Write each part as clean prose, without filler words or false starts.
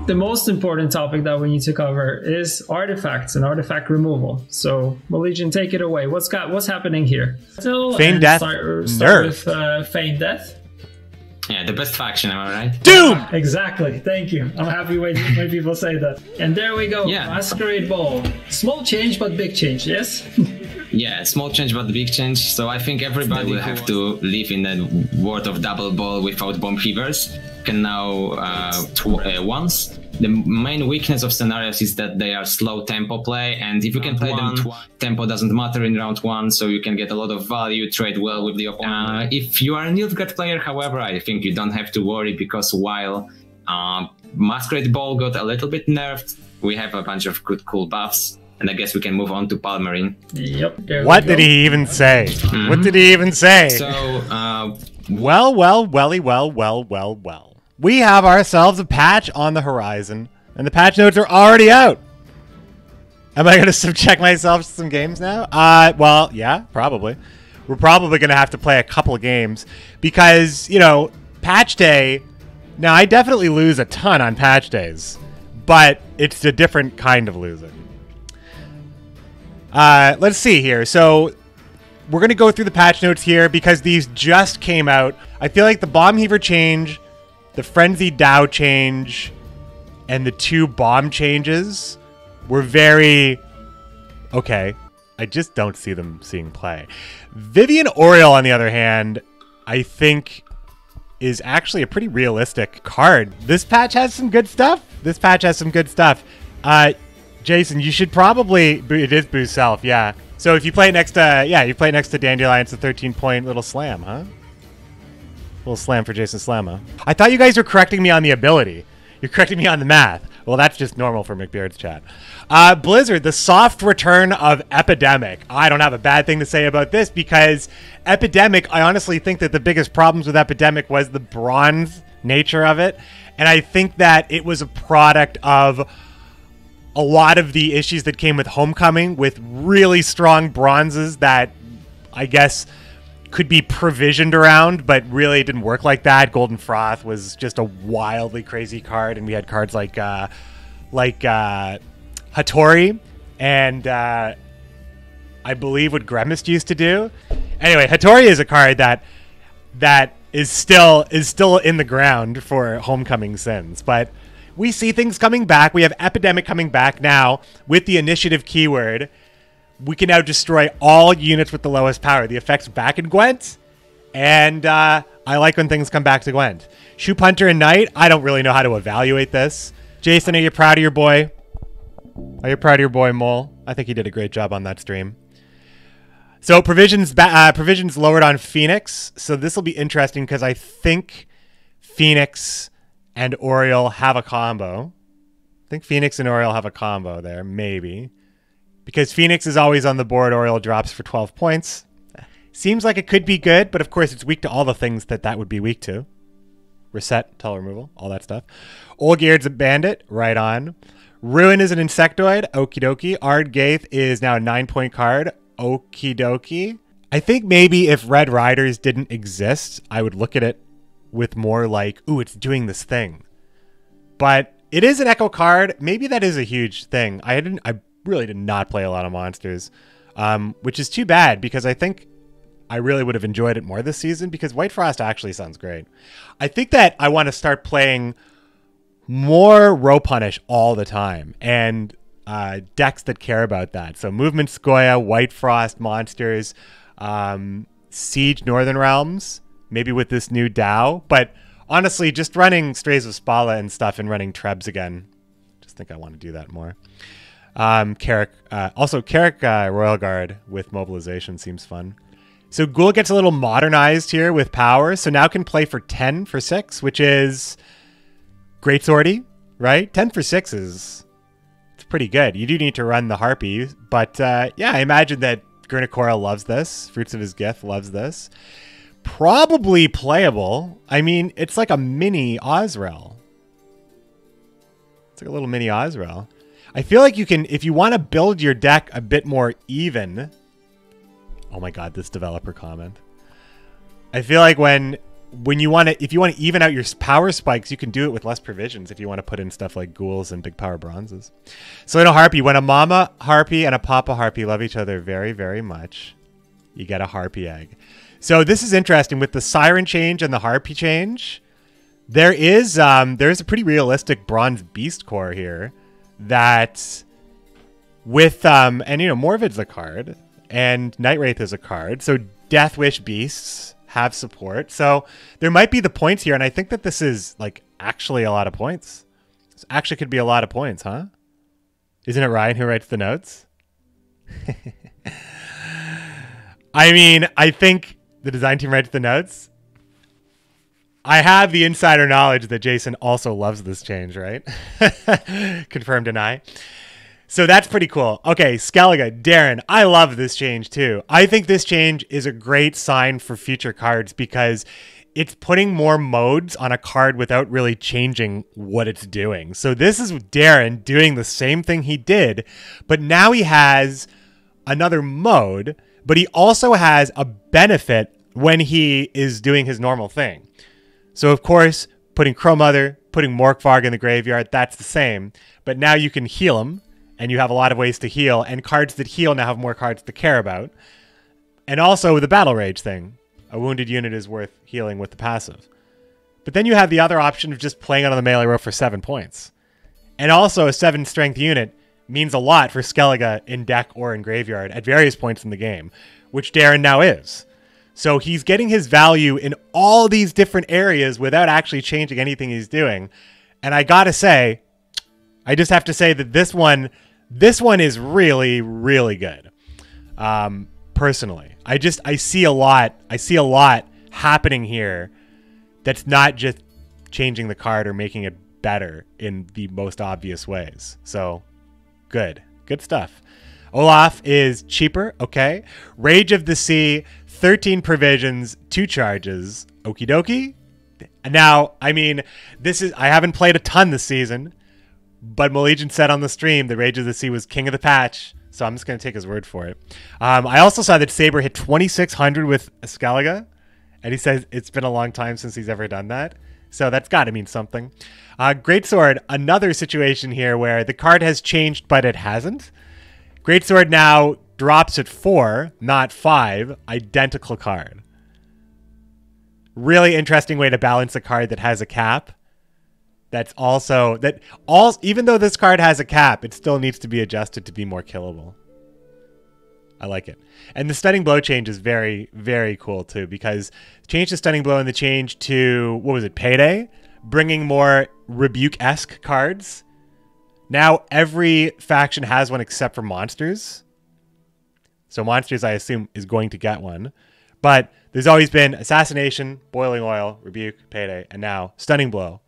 the most important topic that we need to cover is artifacts and artifact removal. So, Legion, take it away. What's happening here? Feigned death. Start with Feigned Death. Yeah, the best faction, am I right? Doom! Exactly. Thank you. I'm happy when people say that. And there we go. Yeah. Masquerade Ball. Small change, but big change, yes? Yeah, small change, but big change. So I think everybody will have to live in a world of double ball without bomb heavers. Can now once. The main weakness of scenarios is that they are slow tempo play, and if you can play them, tempo doesn't matter in round 1, so you can get a lot of value, trade well with the opponent. If you are a Nilfgaard player, however, I think you don't have to worry, because while Masquerade Ball got a little bit nerfed, we have a bunch of good cool buffs, and I guess we can move on to Palmerin. Yep. What did he even say? What did he even say? So, well. We have ourselves a patch on the horizon, and the patch notes are already out. Am I going to subject myself to some games now? Well, yeah, probably. We're probably going to have to play a couple of games because, you know, patch day. Now, I definitely lose a ton on patch days, but it's a different kind of losing. Let's see here. So we're going to go through the patch notes here because these just came out. I feel like the Bomb Heaver change, the Frenzied Dow change, and the 2 bomb changes were very okay. I just don't see them seeing play. Vivian Oriol, on the other hand, I think is actually a pretty realistic card. This patch has some good stuff. Jason, you should probably... It is Boo Self, yeah. So if you play it next to... Yeah, you play it next to Dandelion, it's a 13-point little slam, huh? Little slam for Jason Slamma. I thought you guys were correcting me on the ability. You're correcting me on the math. Well, that's just normal for McBeard's chat. Blizzard, the soft return of Epidemic. I don't have a bad thing to say about this because Epidemic, I honestly think that the biggest problems with Epidemic was the bronze nature of it. And I think that it was a product of a lot of the issues that came with Homecoming, with really strong bronzes that I guess could be provisioned around, but really it didn't work like that. Golden Froth was just a wildly crazy card, and we had cards like Hattori and I believe what Gremist used to do. Anyway, Hattori is a card that is still in the ground for Homecoming sins, but we see things coming back. We have Epidemic coming back now with the initiative keyword. We can now destroy all units with the lowest power. The effect's back in Gwent, and I like when things come back to Gwent. Shoop Hunter and Knight, I don't really know how to evaluate this. Jason, are you proud of your boy? Are you proud of your boy, Mole? I think he did a great job on that stream. So provisions lowered on Phoenix, so this will be interesting because I think Phoenix and Oriole have a combo. I think Phoenix and Oriole have a combo there, maybe. Because Phoenix is always on the board, Oriole drops for 12 points. Seems like it could be good, but of course it's weak to all the things that would be weak to. Reset, tell removal, all that stuff. Olgierd's a bandit, right on. Ruin is an insectoid, okie dokie. Ardgaith is now a 9-point card, okie dokie. I think maybe if Red Riders didn't exist, I would look at it with more like, ooh, it's doing this thing. But it is an Echo card. Maybe that is a huge thing. I really did not play a lot of monsters, which is too bad because I think I really would have enjoyed it more this season because White Frost actually sounds great. I think that I want to start playing more Row Punish all the time and decks that care about that. So Movement Scoia, White Frost monsters, Siege Northern Realms, maybe with this new Dow. But honestly, just running Strays of Spala and stuff and running Trebs again. Just think I want to do that more. Carrick, Royal Guard with mobilization seems fun. So Ghoul gets a little modernized here with power, so now can play for 10 for 6, which is Greatswordy, right? 10 for 6 it's pretty good. You do need to run the Harpy, but yeah, I imagine that Gurnikora loves this. Fruits of his Gift loves this. Probably playable. I mean, it's like a mini Ozrel. It's like a little mini Ozrel. I feel like you can, if you want to build your deck a bit more even. Oh my god, this developer comment. I feel like when when you want to, if you want to even out your power spikes, you can do it with less provisions if you want to put in stuff like ghouls and big power bronzes. So little harpy, when a mama harpy and a papa harpy love each other very, very much, you get a harpy egg. So this is interesting with the siren change and the harpy change. There's a pretty realistic bronze beast core here that with and you know, Morvid's a card and Night Wraith is a card. So Death Wish beasts have support. So there might be the points here, and I think that this is like actually a lot of points. This actually could be a lot of points, huh? Isn't it Ryan who writes the notes? I mean, I think the design team writes the notes. I have the insider knowledge that Jason also loves this change, right? Confirm, deny. So that's pretty cool. Okay, Skellige, Darren, I love this change too. I think this change is a great sign for future cards because it's putting more modes on a card without really changing what it's doing. So this is Darren doing the same thing he did, but now he has another mode, but he also has a benefit when he is doing his normal thing. So of course, putting Crow Mother, putting Morkvarg in the graveyard, that's the same. But now you can heal him, and you have a lot of ways to heal, and cards that heal now have more cards to care about. And also the Battle Rage thing. A wounded unit is worth healing with the passive. But then you have the other option of just playing it on the melee row for 7 points. And also a 7 strength unit means a lot for Skellige in deck or in graveyard at various points in the game, which Darren now is. So he's getting his value in all these different areas without actually changing anything he's doing. And I gotta say, I just have to say that this one is really, really good. Personally, I see a lot happening here that's not just changing the card or making it better in the most obvious ways. So good stuff. Olaf is cheaper. Okay. Rage of the Sea, 13 provisions, 2 charges. Okie dokie. Now, I mean, I haven't played a ton this season, but Malegian said on the stream the Rage of the Sea was king of the patch, so I'm just going to take his word for it. I also saw that Saber hit 2,600 with Skellige, and he says it's been a long time since he's ever done that, so that's got to mean something. Greatsword, another situation here where the card has changed, but it hasn't. Greatsword now drops at 4, not 5, identical card. Really interesting way to balance a card that has a cap. That's also even though this card has a cap, it still needs to be adjusted to be more killable. I like it. And the Stunning Blow change is very, very cool too, because change to Stunning Blow and the change to, what was it, Payday, bringing more Rebuke-esque cards. Now every faction has one except for monsters. So monsters, I assume, is going to get one. But there's always been Assassination, Boiling Oil, Rebuke, Payday, and now Stunning Blow.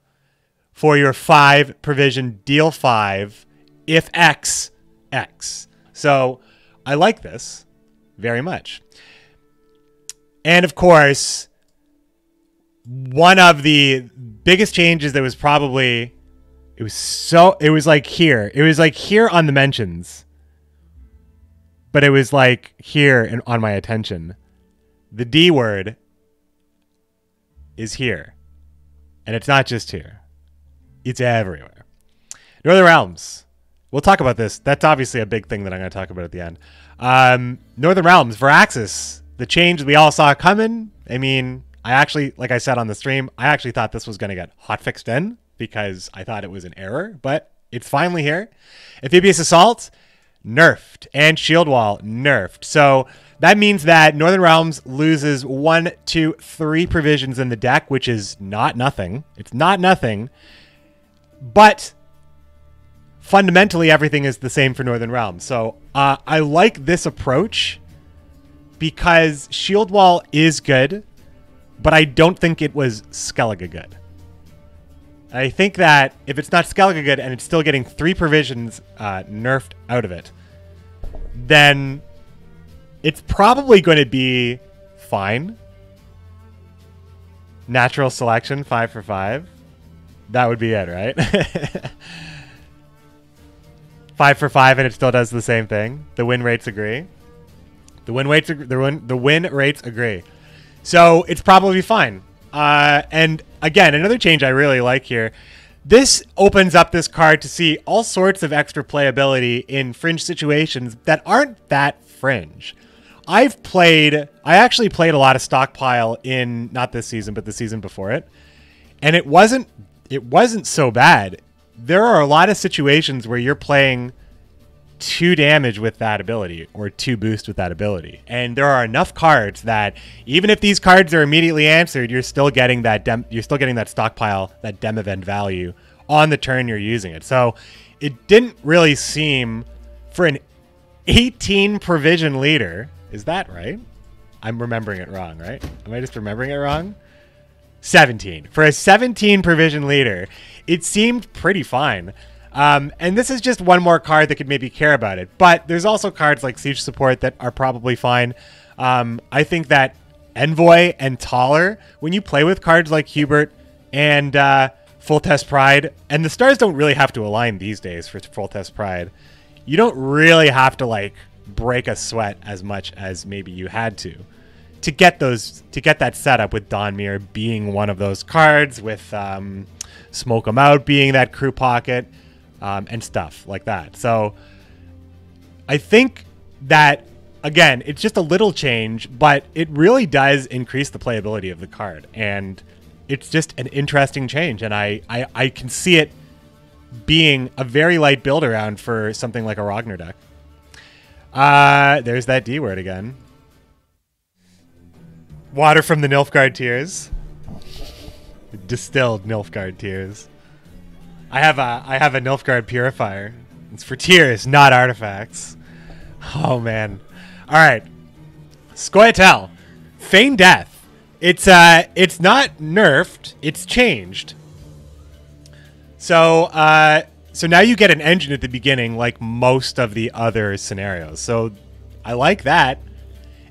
For your 5 provision, deal 5, if X, X. So I like this very much. And of course, one of the biggest changes that was probably, it was like here on the mentions, but it was like here on my attention. The D word is here, and it's not just here. It's everywhere. Northern Realms. We'll talk about this. That's obviously a big thing that I'm going to talk about at the end. Northern Realms, Veraxis. The change we all saw coming. I mean, I actually, like I said on the stream, I actually thought this was going to get hotfixed in because I thought it was an error, but it's finally here. Amphibious Assault, nerfed. And Shield Wall, nerfed. So that means that Northern Realms loses 1, 2, 3 provisions in the deck, which is not nothing. It's not nothing. But fundamentally, everything is the same for Northern Realms. So I like this approach because Shield Wall is good, but I don't think it was Skellige good. I think that if it's not Skellige good and it's still getting 3 provisions nerfed out of it, then it's probably going to be fine. Natural Selection, 5 for 5. That would be it, right? 5 for 5 and it still does the same thing. The win rates agree. The win rates agree. So it's probably fine. And again, another change I really like here. This opens up this card to see all sorts of extra playability in fringe situations that aren't that fringe. I actually played a lot of Stockpile in, not this season, but the season before it. And it wasn't so bad. There are a lot of situations where you're playing 2 damage with that ability or 2 boost with that ability. And there are enough cards that even if these cards are immediately answered, you're still getting that Stockpile, that dem event value on the turn you're using it. So it didn't really seem, for an 18 provision leader, is that right? I'm remembering it wrong, right? Am I just remembering it wrong? 17. For a 17 provision leader, it seemed pretty fine. And this is just one more card that could maybe care about it. But there's also cards like Siege Support that are probably fine. I think that Envoy and Taller, when you play with cards like Hubert and Full Test Pride, and the stars don't really have to align these days for Full Test Pride, you don't really have to like break a sweat as much as maybe you had to get that setup, with Dawnmere being one of those cards, with Smoke 'em Out being that crew pocket, and stuff like that. So I think that, again, it's just a little change, but it really does increase the playability of the card, and it's just an interesting change, and I can see it being a very light build around for something like a Ragnar deck. There's that D word again. Water from the Nilfgaard tears. Distilled Nilfgaard tears. I have a Nilfgaard purifier. It's for tears, not artifacts. Oh man. All right. Scoia'tael. Feign Death. It's not nerfed, it's changed. So now you get an engine at the beginning like most of the other scenarios. So I like that.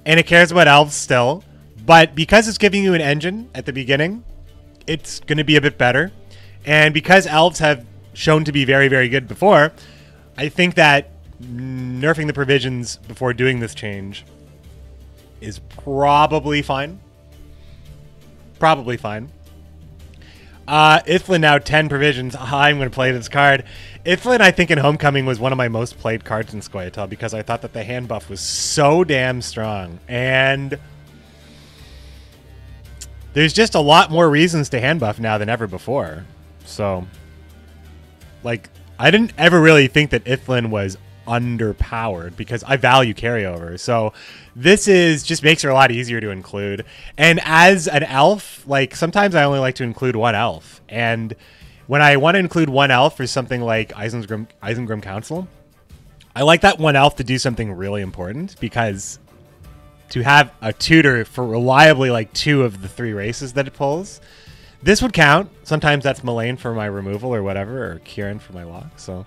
And it cares about elves still. But because it's giving you an engine at the beginning, it's going to be a bit better. And because elves have shown to be very, very good before, I think that nerfing the provisions before doing this change is probably fine. Probably fine. Ithlin now 10 provisions. I'm going to play this card. Ithlin, I think, in Homecoming was one of my most played cards in Scoia'tael because I thought that the hand buff was so damn strong. And there's just a lot more reasons to hand buff now than ever before. So, like, I didn't ever really think that Ithlin was underpowered because I value carryover. So this just makes her a lot easier to include. And as an elf, like, sometimes I only like to include one elf. And when I want to include one elf for something like Isengrim Council, I like that one elf to do something really important, because to have a tutor for reliably like 2 of the 3 races that it pulls, this would count. Sometimes that's Mullane for my removal or whatever, or Kieran for my lock. So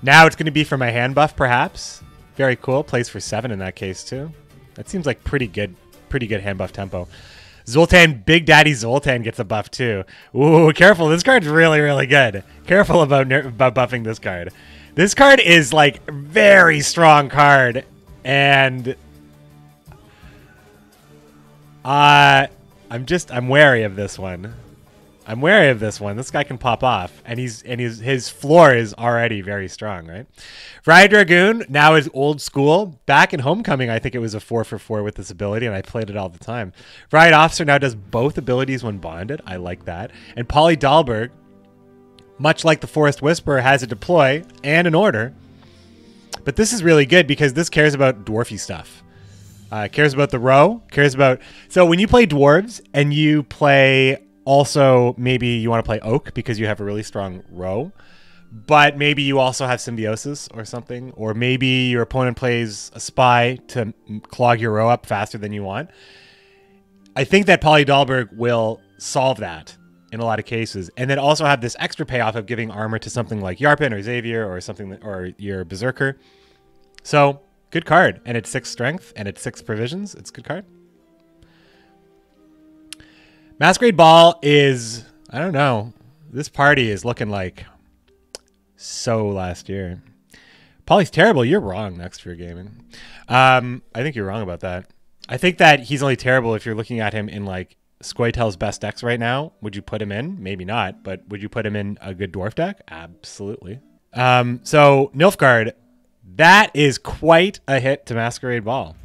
now it's going to be for my hand buff, perhaps. Very cool. Plays for 7 in that case too. That seems like pretty good hand buff tempo. Zoltan, Big Daddy Zoltan gets a buff too. Ooh, careful. This card's really, really good. Careful about buffing this card. This card is like very strong card, and I'm wary of this one. I'm wary of this one. This guy can pop off, and his floor is already very strong, right? Vrye Dragoon now is old school. Back in Homecoming, I think it was a 4/4 with this ability, and I played it all the time. Vrye Officer now does both abilities when bonded. I like that. And Polly Dahlberg, much like the Forest Whisperer, has a deploy and an order. But this is really good because this cares about dwarfy stuff. Cares about the row. Cares about... So when you play dwarves and you play... Also, maybe you want to play Oak because you have a really strong row, but maybe you also have Symbiosis or something, or maybe your opponent plays a Spy to clog your row up faster than you want. I think that Polly Dahlberg will solve that in a lot of cases, and then also have this extra payoff of giving armor to something like Yarpen or Xavier or something, or your Berserker. So, good card, and it's 6 strength, and it's 6 provisions. It's a good card. Masquerade Ball is, I don't know, this party is looking like so last year. Polly's terrible. You're wrong, Next Fear Gaming. I think you're wrong about that. I think that he's only terrible if you're looking at him in like scoia'tael's best decks right now. Would you put him in? Maybe not, but would you put him in a good dwarf deck? Absolutely. So Nilfgaard, that is quite a hit to Masquerade Ball.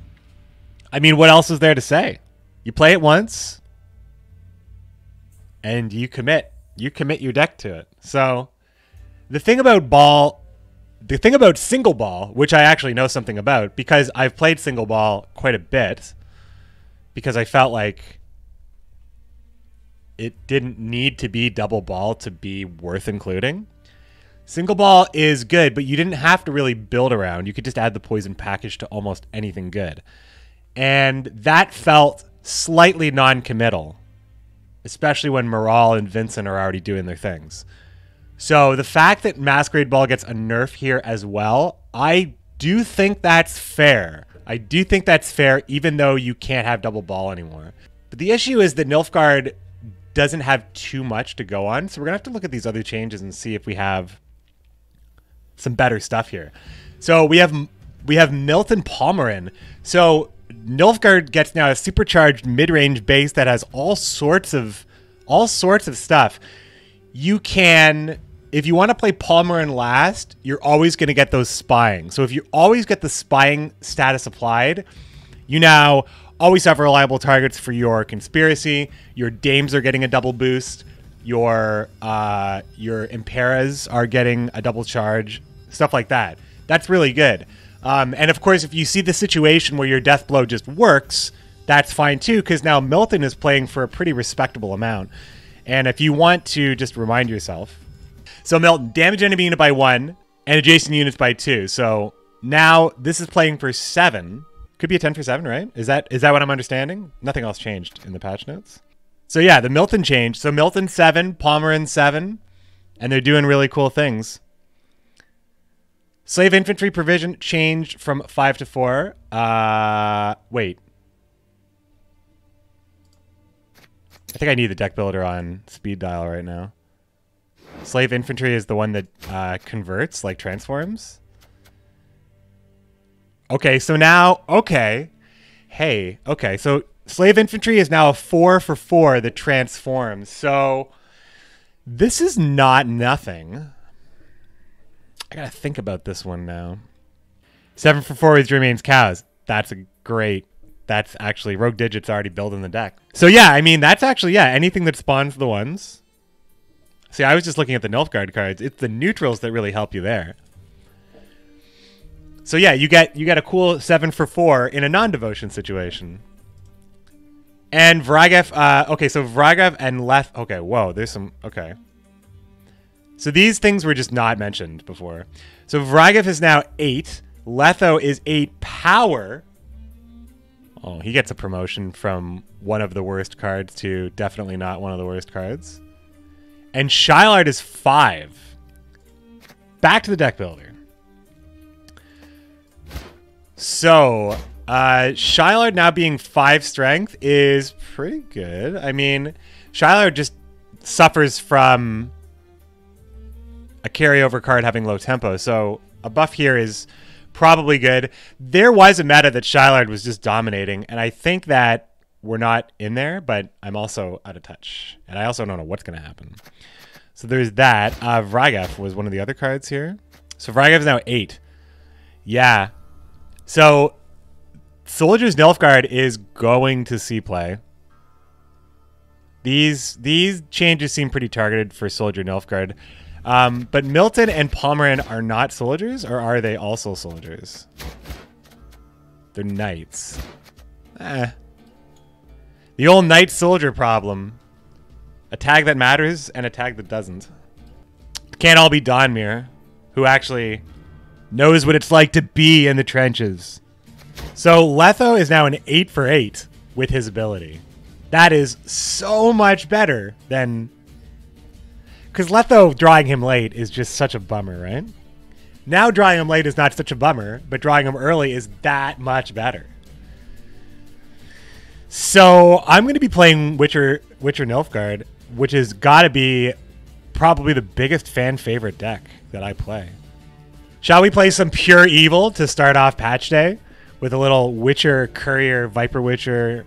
I mean, what else is there to say? You play it once, and you commit. You commit your deck to it. So the thing about Ball, the thing about Single Ball, which I actually know something about because I've played Single Ball quite a bit, because I felt like it didn't need to be Double Ball to be worth including. Single Ball is good, but you didn't have to really build around. You could just add the poison package to almost anything good. And that felt slightly non-committal, especially when Moral and Vincent are already doing their things. So the fact that Masquerade Ball gets a nerf here as well, I do think that's fair. I do think that's fair, even though you can't have Double Ball anymore. But the issue is that Nilfgaard doesn't have too much to go on, so we're going to have to look at these other changes and see if we have some better stuff here. So we have Milton Palmer in. So Nilfgaard gets now a supercharged mid-range base that has all sorts of stuff. You can, if you want to play Palmer in last, you're always going to get those spying. So if you always get the spying status applied, you now always have reliable targets for your conspiracy. Your dames are getting a double boost. Your imperas are getting a double charge. Stuff like that. That's really good. And of course, if you see the situation where your death blow just works, that's fine too, because now Milton is playing for a pretty respectable amount. And if you want to just remind yourself, so Milton, damage enemy unit by 1 and adjacent units by 2. So now this is playing for 7. Could be a 10 for 7, right? Is that what I'm understanding? Nothing else changed in the patch notes. So yeah, the Milton changed. So Milton 7, Palmer in 7, and they're doing really cool things. Slave infantry provision changed from 5 to 4. Wait. I think I need the deck builder on speed dial right now. Slave infantry is the one that converts, like transforms. Okay, so now, okay. Hey, okay, so slave infantry is now a 4 for 4 that transforms. So this is not nothing. I gotta think about this one now. 7 for 4 with remains cows. That's a great. That's actually Rogue Digit's already building the deck. So yeah, I mean that's actually anything that spawns the ones. See, I was just looking at the Nilfgaard cards. It's the neutrals that really help you there. So yeah, you get a cool 7 for 4 in a non-devotion situation. And Vragev, okay, so Vragev and Leth. Okay, whoa, there's some. Okay. So these things were just not mentioned before. So Vragev is now 8. Letho is 8 power. Oh, he gets a promotion from one of the worst cards to definitely not one of the worst cards. And Shylard is 5. Back to the deck builder. So, Shylard now being 5 strength is pretty good. I mean, Shylard just suffers from a carryover card having low tempo, so a buff here is probably good. There was a meta that Shylard was just dominating, and I think that we're not in there, but I'm also out of touch, and I also don't know what's going to happen. So there's that. Vragev was one of the other cards here. So Vragev is now 8. Yeah. So Soldier's Nilfgaard is going to see play. These changes seem pretty targeted for Soldier Nilfgaard. But Milton and Palmerin are not soldiers, or are they also soldiers? They're knights. The old knight soldier problem. A tag that matters and a tag that doesn't. Can't all be Donmir, who actually knows what it's like to be in the trenches. So Letho is now an 8 for 8 with his ability. That is so much better than... Because Letho drawing him late is just such a bummer, right? Now drawing him late is not such a bummer, but drawing him early is that much better. So I'm going to be playing Witcher Nilfgaard, which has got to be probably the biggest fan favorite deck that I play. Shall we play some Pure Evil to start off patch day with a little Witcher Courier Viper Witcher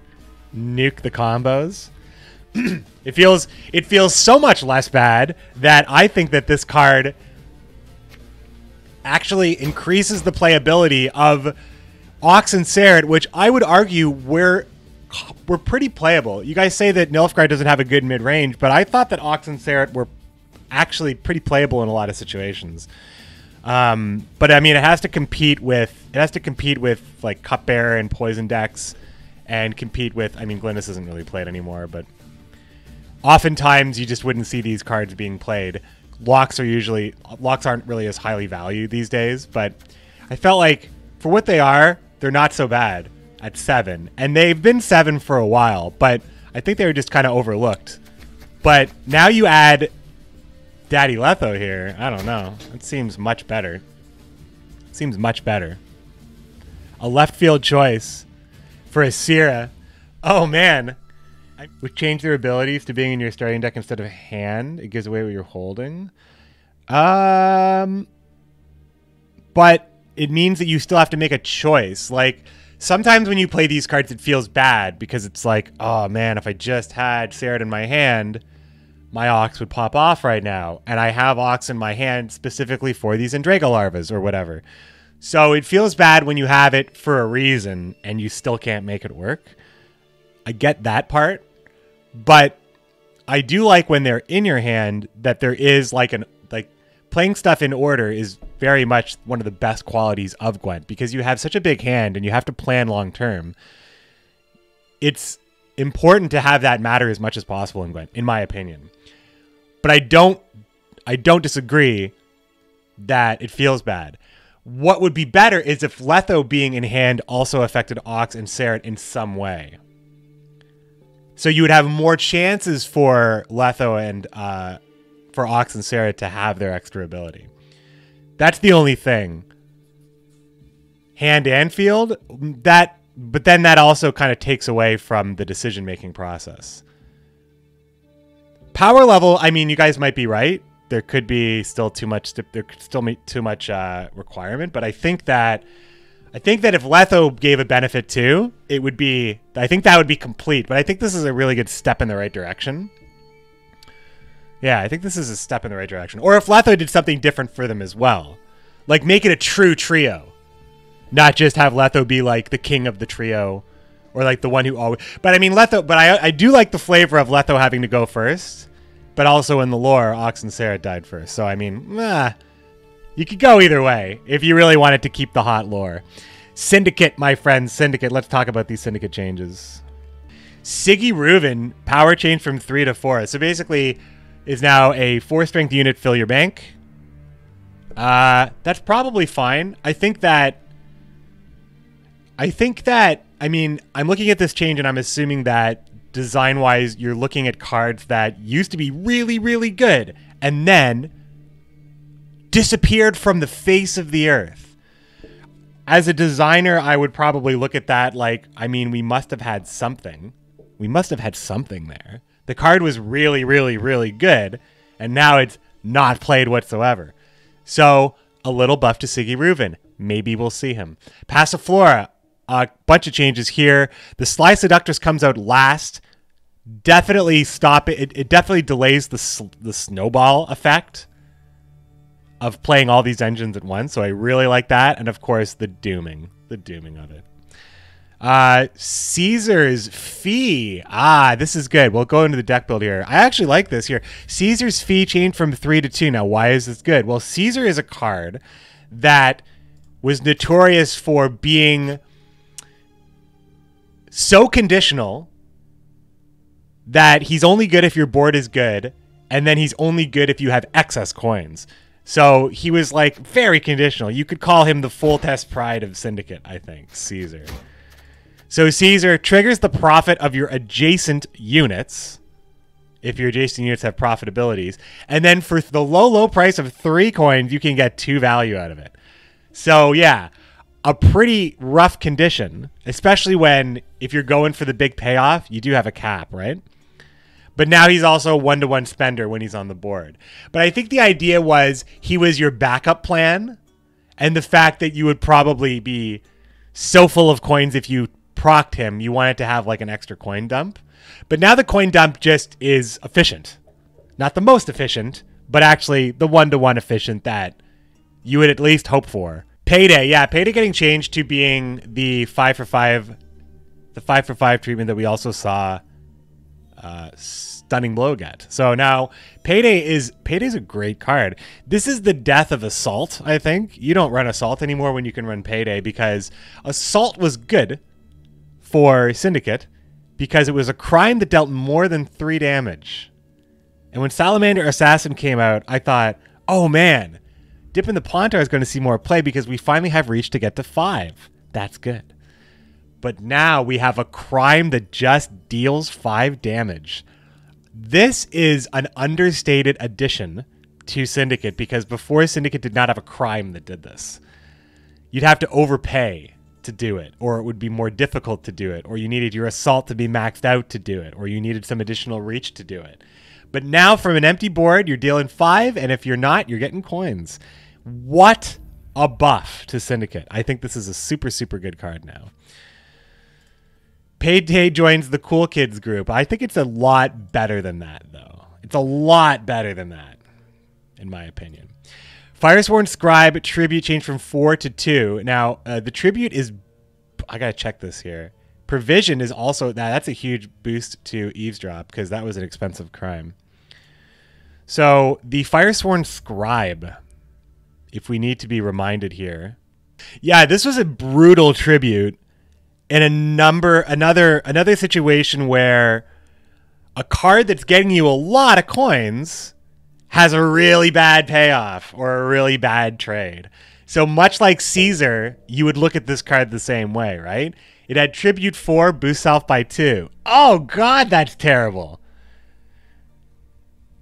nuke the combos? It feels so much less bad that I think that this card actually increases the playability of Ox and Serret, which I would argue were pretty playable. You guys say that Nilfgaard doesn't have a good mid-range, but I thought that Ox and Serret were actually pretty playable in a lot of situations. But I mean, it has to compete with like Cupbearer and Poison decks, and compete with, I mean, Glynis isn't really played anymore, but oftentimes you just wouldn't see these cards being played. Locks aren't really as highly valued these days, but I felt like for what they are, they're not so bad at 7. And they've been 7 for a while, but I think they were just kind of overlooked. But now you add Daddy Letho here. I don't know. It seems much better. A left field choice for a Sierra. Oh, man. Would change their abilities to being in your starting deck instead of hand. It gives away what you're holding. But it means that you still have to make a choice. Like, sometimes when you play these cards, it feels bad because it's like, oh man, if I just had Serret in my hand, my Ox would pop off right now. And I have Ox in my hand specifically for these Indraga larvas or whatever. So it feels bad when you have it for a reason and you still can't make it work. I get that part. But I do like when they're in your hand that there is like playing stuff in order is very much one of the best qualities of Gwent, because you have such a big hand and you have to plan long term. It's important to have that matter as much as possible in Gwent, in my opinion. But I don't disagree that it feels bad. What would be better is if Letho being in hand also affected Ox and Serret in some way. So you would have more chances for Letho and for Ox and Serret to have their extra ability. That's the only thing. Hand and field, but then that also kind of takes away from the decision-making process. Power level, I mean, you guys might be right. There could be still too much. There could still be too much requirement, but I think that if Letho gave a benefit too, it would be, I think that would be complete, but I think this is a really good step in the right direction. Yeah, I think this is a step in the right direction. Or if Letho did something different for them as well. Like make it a true trio. Not just have Letho be like the king of the trio or like the one who always, but I mean Letho, but I do like the flavor of Letho having to go first, but also in the lore, Ox and Serret died first. So I mean, you could go either way if you really wanted to keep the hot lore. Syndicate, my friends, Syndicate. Let's talk about these Syndicate changes. Siggy Reuven, power change from 3 to 4. So basically, is now a 4 strength unit, fill your bank. That's probably fine. I think that, I mean, I'm looking at this change and I'm assuming that design-wise, you're looking at cards that used to be really, really good and then disappeared from the face of the earth. As a designer, I would probably look at that like, I mean, we must have had something. We must have had something there. The card was really, really, really good, and now it's not played whatsoever. So, a little buff to Siggy Reuven. Maybe we'll see him. Passiflora, a bunch of changes here. The Sly Seductress comes out last. Definitely stop it. It definitely delays the snowball effect of playing all these engines at once. So I really like that. And of course, the dooming of it. Caesar's Fee. This is good. We'll go into the deck build here. I actually like this here. Caesar's Fee changed from 3 to 2. Now, why is this good? Well, Caesar is a card that was notorious for being so conditional that he's only good if your board is good, and then he's only good if you have excess coins. So he was like very conditional. You could call him the full test pride of Syndicate, I think, Caesar. So Caesar triggers the profit of your adjacent units, if your adjacent units have profitabilities. And then for the low price of 3 coins, you can get 2 value out of it. So yeah, a pretty rough condition, especially when, if you're going for the big payoff, you do have a cap, right? But now he's also a 1-to-1 spender when he's on the board. But I think the idea was he was your backup plan, and the fact that you would probably be so full of coins if you procced him, you wanted to have like an extra coin dump. But now the coin dump just is efficient. Not the most efficient, but actually the 1-to-1 efficient that you would at least hope for. Payday, yeah, Payday getting changed to being the 5-for-5, the 5-for-5 treatment that we also saw Stunning Blow get. So now Payday's a great card. This is the death of Assault, I think. You don't run Assault anymore when you can run Payday, because Assault was good for Syndicate because it was a crime that dealt more than 3 damage. And when Salamander Assassin came out, I thought, oh man, Dip in the Pontar is going to see more play because we finally have reach to get to 5. That's good. But now we have a crime that just deals 5 damage. This is an understated addition to Syndicate, because before Syndicate did not have a crime that did this. You'd have to overpay to do it, or it would be more difficult to do it, or you needed your Assault to be maxed out to do it, or you needed some additional reach to do it. But now from an empty board, you're dealing 5, and if you're not, you're getting coins. What a buff to Syndicate. I think this is a super, super good card now. Payday joins the cool kids group. I think it's a lot better than that, though. It's a lot better than that, in my opinion. Firesworn Scribe tribute changed from 4 to 2. Now, the tribute is... I gotta check this here. Provision is also... That's a huge boost to Eavesdrop, because that was an expensive crime. So, the Firesworn Scribe, if we need to be reminded here. Yeah, this was a brutal tribute. In another situation where a card that's getting you a lot of coins has a really bad payoff or a really bad trade. So much like Caesar, you would look at this card the same way, right? It had Tribute 4, boost self by 2. Oh god, that's terrible.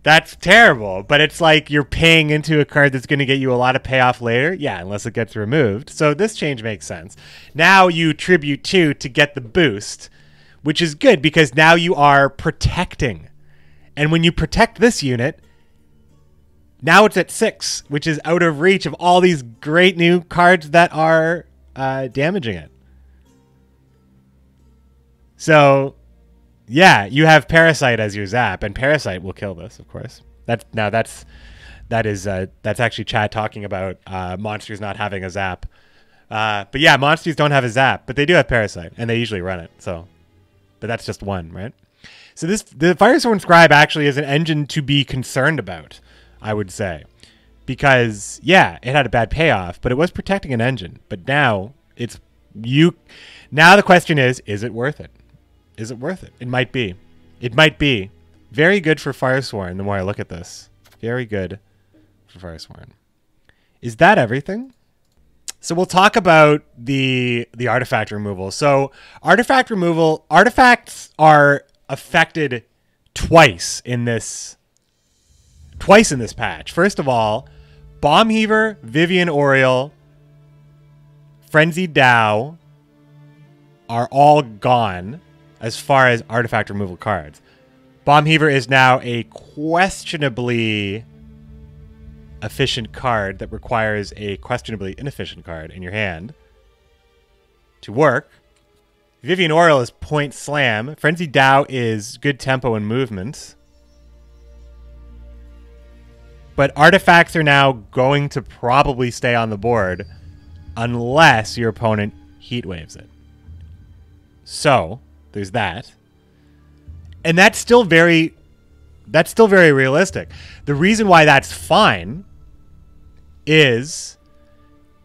That's terrible, but it's like you're paying into a card that's going to get you a lot of payoff later. Yeah, unless it gets removed. So this change makes sense. Now you Tribute 2 to get the boost, which is good because now you are protecting. And when you protect this unit, now it's at 6, which is out of reach of all these great new cards that are damaging it. So... yeah, you have Parasite as your zap, and Parasite will kill this, of course. That's actually Chad talking about monsters not having a zap. But yeah, monsters don't have a zap, but they do have Parasite, and they usually run it. So, but that's just one, right? So the Firesworn Scribe actually is an engine to be concerned about, I would say, because yeah, it had a bad payoff, but it was protecting an engine. But now it's you. Now the question is it worth it? Is it worth it? It might be. It might be. Very good for Firesworn, the more I look at this. Very good for Firesworn. Is that everything? So we'll talk about the artifact removal. So artifacts are affected twice in this patch. First of all, Bomb Heaver, Vivian Oriol, Frenzied Dow are all gone as far as artifact removal cards. Bomb Heaver is now a questionably efficient card that requires a questionably inefficient card in your hand to work. Vivian Oriol is point slam. Frenzied Dow is good tempo and movement. But artifacts are now going to probably stay on the board unless your opponent Heatwaves it. So there's that. And that's still very realistic. The reason why that's fine is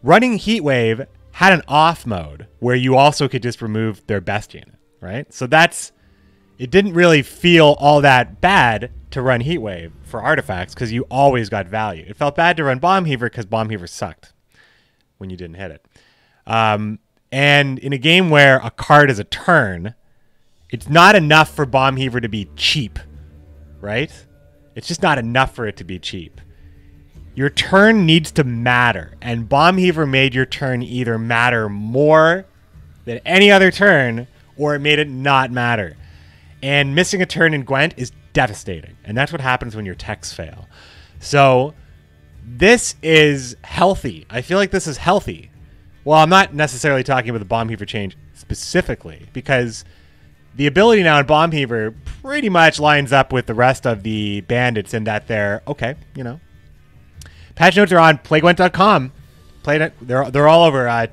running Heatwave had an off mode where you also could just remove their best unit, right? So it didn't really feel all that bad to run Heatwave for artifacts because you always got value. It felt bad to run Bomb Heaver because Bomb Heaver sucked when you didn't hit it. And in a game where a card is a turn, it's not enough for Bomb Heaver to be cheap, right? It's just not enough for it to be cheap. Your turn needs to matter, and Bomb Heaver made your turn either matter more than any other turn, or it made it not matter. And missing a turn in Gwent is devastating, and that's what happens when your techs fail. So this is healthy. I feel like this is healthy. Well, I'm not necessarily talking about the Bomb Heaver change specifically, because the ability now in Bomb Heaver pretty much lines up with the rest of the bandits in that they're, okay, you know. Patch notes are on playgwent.com. They're all over.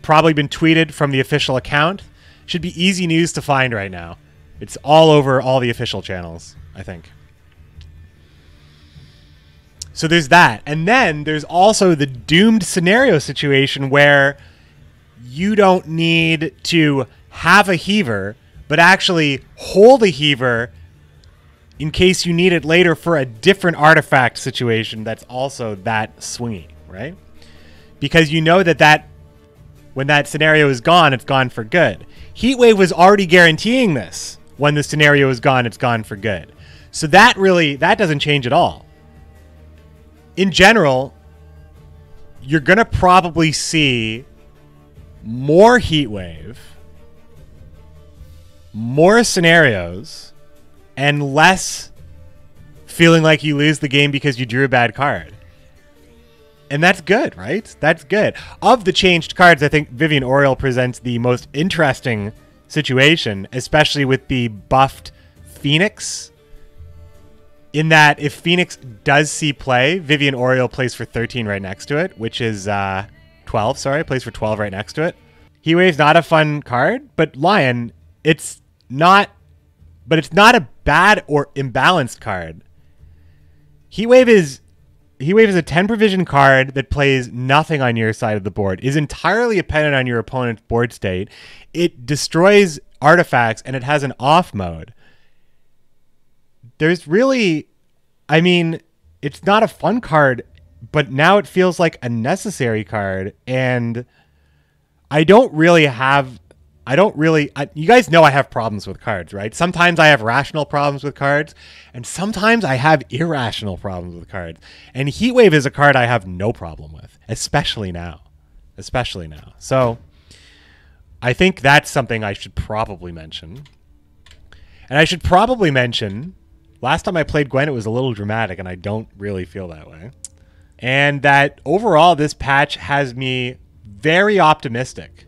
Probably been tweeted from the official account. Should be easy news to find right now. It's all over all the official channels, I think. So there's that. And then there's also the doomed scenario situation where you don't need to have a heaver, but actually hold a heaver in case you need it later for a different artifact situation that's also that swingy, right? Because you know that when that scenario is gone, it's gone for good. Heatwave was already guaranteeing this. When the scenario is gone, it's gone for good. So that doesn't change at all. In general, you're going to probably see more Heatwave, more scenarios, and less feeling like you lose the game because you drew a bad card. And that's good, right? That's good. Of the changed cards, I think Vivian Oriol presents the most interesting situation, especially with the buffed Phoenix. In that, if Phoenix does see play, Vivian Oriol plays for 13 right next to it, which is 12, sorry, plays for 12 right next to it. Heatwave's not a fun card, but Lion, it's not a bad or imbalanced card. Heatwave is a 10 provision card that plays nothing on your side of the board, is entirely dependent on your opponent's board state. It destroys artifacts, and it has an off mode. There's really, I mean, it's not a fun card, but now it feels like a necessary card, and you guys know I have problems with cards, right? Sometimes I have rational problems with cards, and sometimes I have irrational problems with cards. And Heatwave is a card I have no problem with, especially now. So I think that's something I should probably mention. And I should probably mention, last time I played Gwent, it was a little dramatic, and I don't really feel that way. And that overall, this patch has me very optimistic